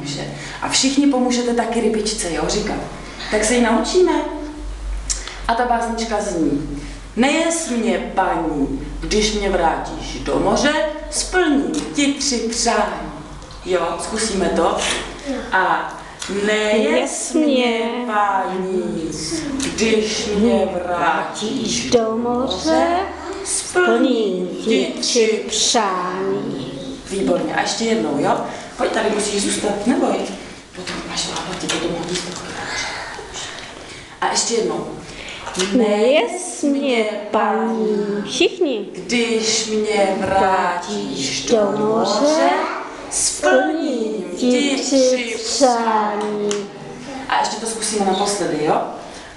pomůže. A všichni pomůžete taky rybičce, jo, říkat. Tak se ji naučíme. A ta básnička zní: Nejes mě, paní, když mě vrátíš do moře, splním ti 3 přání. Jo, zkusíme to. A nejes mě, paní, když mě vrátíš do moře, splním ti 3 přání. Výborně. A ještě jednou, jo? Pojď, tady musíš zůstat, neboj. Potom máš bába, ti potom hodí spotky. A ještě jednou. Nejes mě, paní, všichni, Když mě vrátíš do moře, splním ti 3 přání. A ještě to zkusíme naposledy, jo?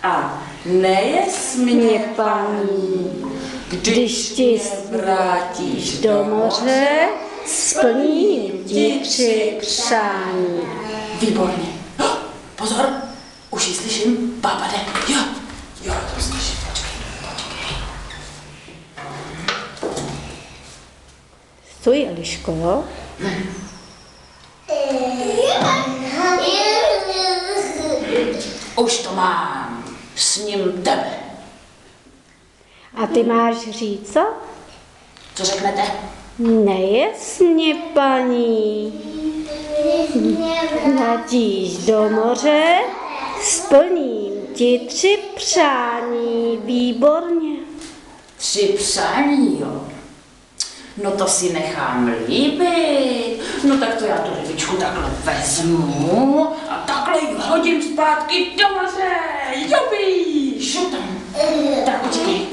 A nejes mě, paní, když ti vrátíš do moře, splním ti 3 přání. Výborně. Pozor, už ji slyším, bába jde. Jo, jo, to slyším, počkej. Stoj, Eliško, jo? Už to mám, s ním tebe. A ty máš říct co? Co řeknete? Nejes mě, paní, vrátíš do moře, splním ti 3 přání, výborně. 3 přání, jo. No to si nechám líbit. No tak to já tu rybičku takhle vezmu a takhle ji hodím zpátky do moře. Jopí, šutam. Tak počkej.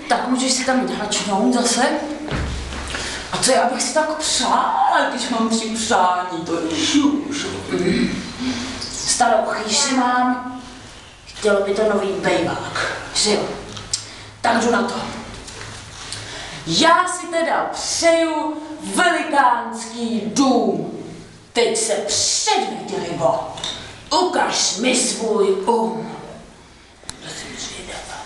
Tak můžeš si tam jít hračnout zase. A co já bych si tak přála, když mám 3 přání, to je Starou chýši mám, chtělo by to nový bejvák, že jo? Tak jdu na to. Já si teda přeju velikánský dům. Teď se předveď, rybo. Ukaž mi svůj To jsem zvědavá.